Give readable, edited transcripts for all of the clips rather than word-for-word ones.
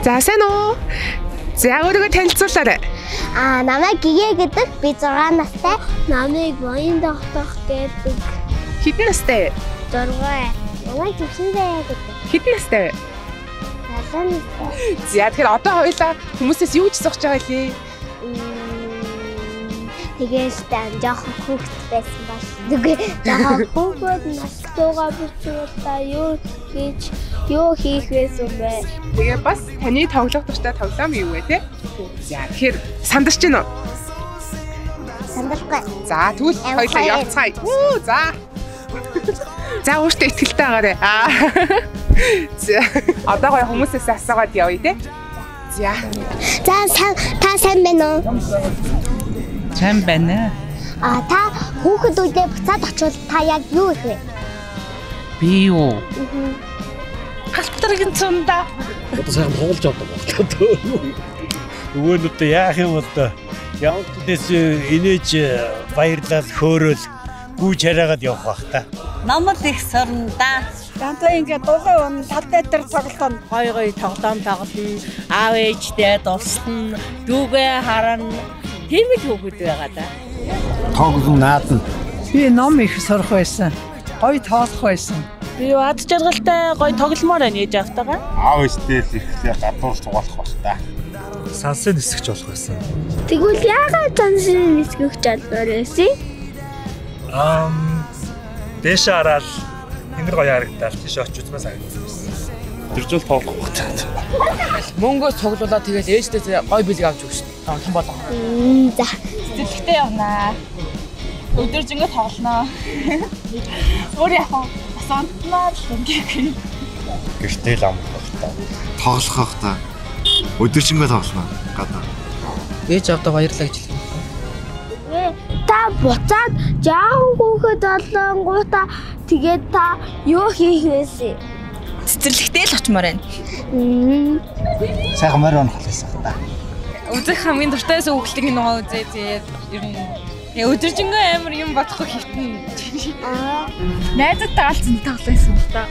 За сайн уу? За өөрийгөө танилцуулаарай. Намайг Гэгээ гэдэг. Би 6 настай. Намайг Баян Тогтох гэдэг. Хэдэн настай вэ? 6. Намайг Төвшинзээ гэдэг. Хэдэн настай вэ? 7 настай. За тэгэхээр одоо хоёулаа хүмүүсээс юу ч зогсож байгаа лээ? Тэгээд жоохон хүүхэд байсан бол тэгээд жоохон хүүхэд настуугаа бичүүлдэ юу хийх байсан бэ? Тэгээ бас таны тоглох дуртай тоглоом юу вэ те? За тэгэхээр сандарч гинөө? Сандархгүй. За тэгвэл хоёулаа явцгаая. За. За өөртөө ихтэй байгаарай. За одоо гоё хүмүүсээс асуугаад явъя те. За. За та сайн байна уу? Сайн байна. Та хүүхдүүдээ буцаад очивол та яг юу их вэ? Би юу? Халтаргийн цунда. Одоо сайхан тоглож авдаг байна. Өвөнөдөө яах юм бол явдагс инээж баярлал хөөрөл гүйж хараагаад явах бах та. Намал их сорнда. Ганцаа ингээд дулуун тал дээр тоглоно. Гой тоглоом тоглоно. Аав ээжтэй дуслана. Дүүгээ харна. Тийм л хүүхэд байгаа да. Тоглоом наадна. Би ном их сурах байсан. Гой тоолох байсан. Би ад жаргалтай гоё тогломоор байна ээж автагаа. Аав ээжтэй л их гадуур сугаалах бах та. Сансын нисгч болох байсан. Тэгвэл яагаад сансын нисгч албаар байсан? Дэш хараад тэнгэр гоё харагдаад тийш очиж үзмээ санагдсан. Тэржүүл тоглох бах та. Мөнгөө цуглуулаад тэгээд ээжтэй гоё бэлэг авч өгч. Том болоо. За. Сэтгэлтэй явнаа. Өдөржингөө тоглоно. Өөр яах вэ? Бас онтноо л ингээх. Гэртэл ам бах та. Тоглох бах та. Өдөржингөө тоглоно. Гадаа. Ээж авдаа баярлаа гэж хэлсэн. Та буцаад жаахан хүүхэд болонгуудаа тэгээд та юу хийх вэ? Цэцэрлэгтэй л очимоор байна. Сайхан морь онох хэлсэн та. Үзэх хамгийн дуртай сүгэлтийн нугаа үзээ. Ер нь өдөржингөө амар юм бодохгүй хитэн. Найзтай алцсан тоглосон юм та.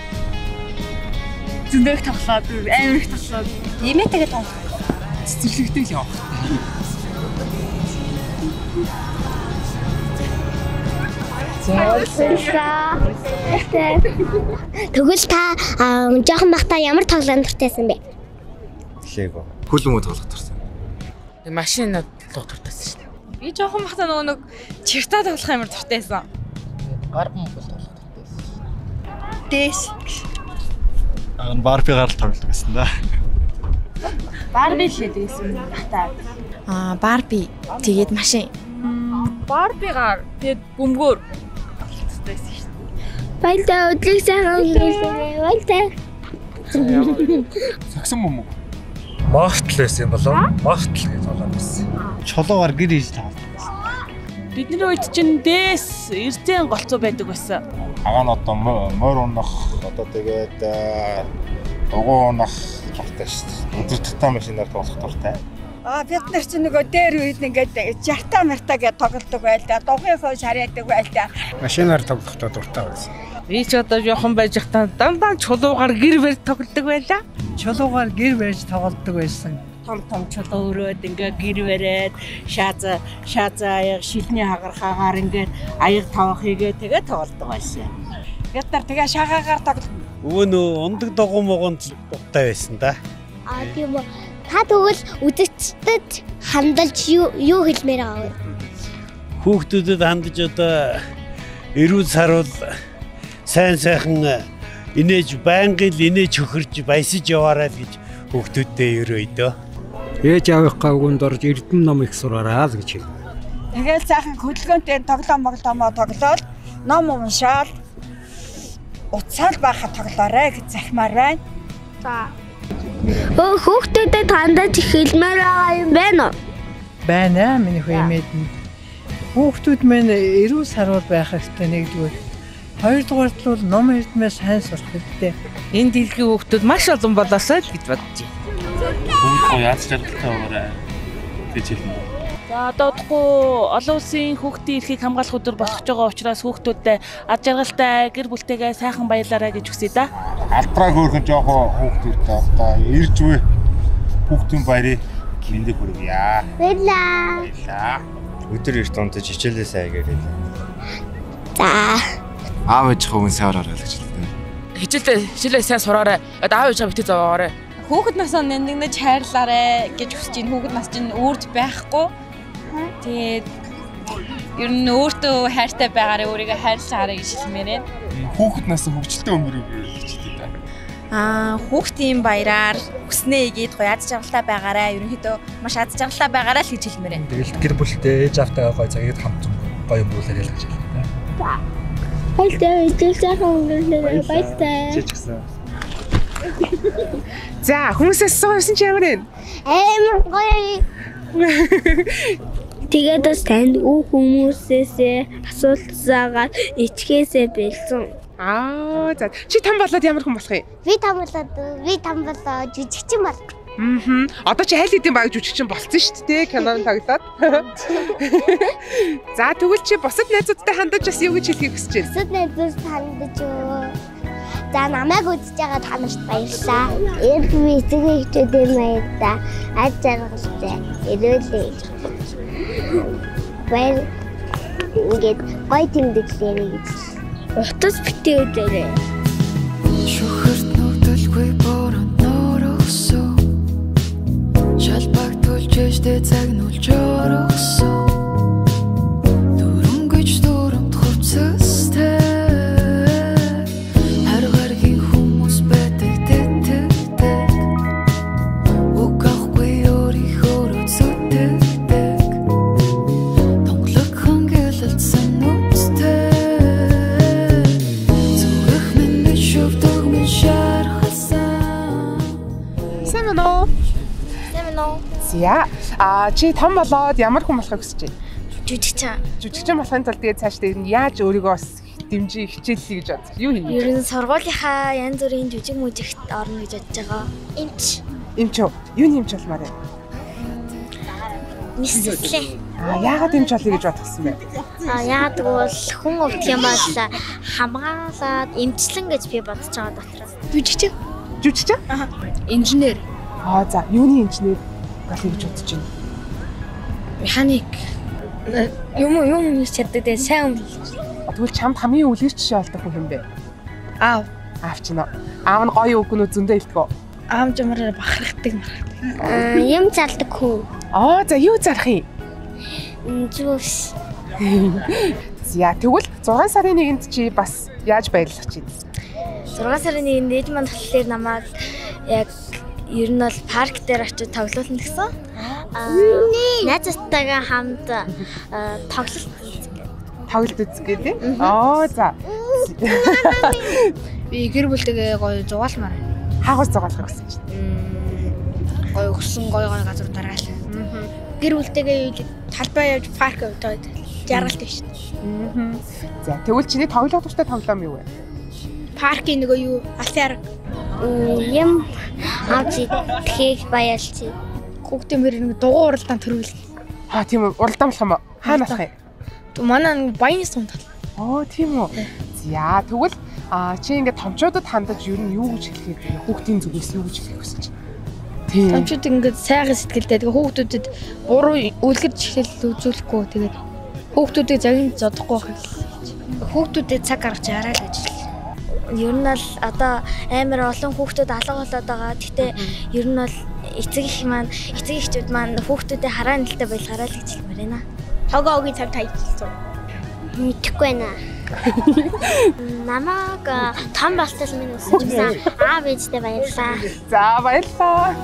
Зөндөх тоглоод амар их тоглоод нэмээтэйгээ тоглох. Цэцэрлэгтэй л явах. Тэгвэл та жоохон бахта ямар тоглоом дуртайсан бэ? Лего. Хөлбөмбө тоглох дуртай. Машин дуртайсан шүү дээ. Би жоохон бахта нэг чирта тоглох амар дуртайсан. Гар бомбол тоглох дуртайсан. Дэш. Барби гарал тоглох гэсэн да. Барби л хийдэгсэн бахта. Барби тэгээд машин. Барбигаар тэгээд бөмбөгөр. Баялаа өдрийг сайхан өнгөрүүлээ. Баялаа. Сагсан юм уу? Мохтл байсан юм болов? Мохтл гэж болоод байсан. Чулуугаар гэр хийж тоглох байсан. Бидний үед чинь дээс эрдэн голцоо байдаг байсан. Агаа нь одоо морь унах одоо тэгээд дугуй унах дуртай шүү дээ. Өдөр тутмын машинаар тоглох дуртай. Бид нар чинь нөгөө дээр үед ингээд жарта марта гэж тоглодог байл да. Дугуйхоо шарьяадаг байл да. Машинаар тоглохдоо дуртай байсан. Би ч одоо жоохон байж хата дандаа чулуугаар гэр барь тоглодог байлаа. Чулуугаар гэр барьж тоглодог байсан. Том чулуу өрөөд ингээ гэр бариад шааза аяг шилний хагархаагаар ингээ аяг тавах хийгээ тэгээ тоглодог байсан. Бид нар тэгээ шагаагаар тоглоно. Өвөө нөө ундаг дугуй могонд дуртай байсан да. Тийм үү. Та тэгвэл үзэгчдэд хандалж юу хэлмээр байгаа вэ? Хүүхдүүдэд хандаж одоо эрүүл сарвал сайхан инээж байнгын инээж хөхөрж баясаж яваарай гэж хүүхдүүдтэй ерөөдөө. Ээж аавынхаа үгэнд орж эрдэм ном их сураарай л гэж хэлв. Тэгэл сайхан хөдөлгөөнтэй тоглоомоо тоглоод ном уншаал уцаал байхад тоглоорой гэж захимаар байна. За. Хүүхдүүдэд хандаж хэлмээр байгаа юм байна уу? Байна миний хэмээн. Хүүхдүүд минь эрүүл сарвал байх хэрэгтэй нэгдүгээр. Хоёрдугаар нь бол ном эрдмээ сайн сурах хэрэгтэй. Энэ дэлхийн хүүхдүүд маш олон болоосоо л гэж бодож байна. Бүгд яаж жаргалтай байгаарай гэж хэлнэ. За одоодгүй олон улсын хүүхдийн эрхийг хамгаалах өдөр болох ч байгаа учраас хүүхдүүдтэй ад жаргалтай гэр бүлтэйгээ сайхан баярлаарай гэж хүсье да. Албараа хөөрхөн жоохон хүүхдүүдтэй одоо ирж вэ Хүүхдийн баярыг мэндийг хүргье. Баярлаа. Өдөр эрт унтаж хичээлээ сайн гэрээ. За. Аав ээж хүн сайн ороо гэж хэлдэг. Хичээлээ сайн сураарай. Аав ээж битээ зовоорой. Хүүхэд насаа нэндэгнэж хайрлаарэ гэж хүсэж байна. Хүүхэд нас чинь өөрт байхгүй. Тэгээд ер нь өөртөө хайртай байгаарэ, өөрийгөө хайрлаарэ гэж хэлмээр байна. Хүүхэд насаа хөгжилтэй өмөрөв гэж хэлдэг. Хүүхдийн баяраар хүснээ игээд гоё аз жаргалтай байгаарай. Ерөнхийдөө маш аз жаргалтай байгаарай л гэж хэлмээр байна. Тэгэл гэр бүлтэй ээж автайгаа гоё цагийг хамт гоё өнгөрүүлээрэй л гэж хэлдэг. Баярлалаа. Ижил баярлалаа. Чи ч гэсэн. За хүмүүсээс суусан чи ямар вэ? Амар гоё. Тэгээд бас танд хүмүүсээс асуултаагаар ичгээсээ бэлсэн. За чи том болоод ямар хүн болох юм? Би том болоод жүжигчин бол. Одоо чи айл хэдийн баг жүжигчин болцсон шүү дээ, кинонд тоглоод. За тэгвэл чи бусад найзуудтай хандаж бас юу гэж хэлхийг хүсэж байна? Бусад найзуудтай хандаж юу? За намайг үзэж байгаа та нарт баярлалаа. Эрг эцэг эхчүүдийн баярлалаа. Аз жаргалтай ирүүлээ. Баяр ингээд гоё тэмдэглэе гэж. Утас битээ өдөрөө. Шүхэрт нүдэлгүй борон нөрөсөн. Шалбаг түлжэжтэй цагнуулж өрөсөн. Дүрмгэж дүрмд хувцастай. Хар гаргийн хүмүүс байдаг тэтгдэг. Угахгүй өөрийнхөө үзүүлдэг. Тонглог хангалтсан нүдтэй. За чи том болоод ямар хүн болохыг хүсэж байна? Жүжигчин. Жүжигчин болохын тулд тэгээд цаашдаа ер нь яаж өөрийгөө бас дэмжиж хичээллэе гэж бодож юу хийнэ? Ер нь сургуулийнхаа янз бүрийн жүжиг мүжигт орно гэж бодож байгаа. Эмч. Эмч юу? Юуны эмч болмаар вэ? Мисслээ. Яагаад эмч болъё гэж бодсон бэ? Яагаад гэвэл хүн өвдөх юм бол хамгаалаад эмчлэн гэж би бодож байгаа дотроос. Жүжигчин. Жүжигчин? Инженер. За юуны инженер болъё гэж бодож байна? Механик. Юм хийж чаддаг дээ сайн үлдэж. Тэгвэл чамд хамгийн үлгэр жишээ болдог хүн юм бэ? Аав. Аав ч нөө. Аав нь гоё үгнүүд зөндөө хэлдэг. Аав жамраа бахархдаг. Юм залдаг хүн. За юу зарах юм? Зүс. За тэгвэл 6 сарын 1-нд чи бас яаж баярлах чинь? 6 сарын 1-нд ээж маань болохоор намайг яг ер нь бол парк дээр очиж тоглоулна гэсэн. Найзтайгаа хамт тоглолт үзгээд тийм. За. Би гэр бүлтэйгээ гоё зугаалмаар. Хаагаас зугаалах гэсэн чинь. Гоё өгсөн гоё газар дараал. Гэр бүлтэйгээ талбай явж парк яваад жаргалт биш. За тэгвэл чиний тоглох тустай тоглоом юу вэ? Паркийн нөгөө юу алсаар юм авч идэхийг баярлж. Хүүхдийн мөр нэг дугуй уралдаан төрүүл. Тийм үү, уралдаан болох юм уу? Хаана болох юм? Манай баян сумд. Тийм үү. За тэгвэл чи ингээд томчуудад хандаж ер нь юу гэж хэлэх вэ? Хүүхдийн зүгээс юу гэж хэлэх хүсэж байна? Тийм. Томчууд ингээд сайхан сэтгэлтэй. Тэгээ хүүхдүүдэд буруу үлгэр жишээл үзүүлэхгүй. Тэгээд хүүхдүүдийг загин зодохгүй байх. Хүүхдүүдэд цаг гаргаж яраа л гэж хэлээ. Ер нь бол одоо амар олон хүүхдүүд алга болоод байгаа. Гэтэ ер нь бол эцэг эхчүүд маань хүүхдүүдэд хараа нэлтэй байлгаарай л гэж хэлмээр байна. Хогоогийн цаг таялцсан. Мэдхгүй байна. Намайг том болтол минь өсөж байгаа. Аав ээжтэй баярлаа. За баярлалаа.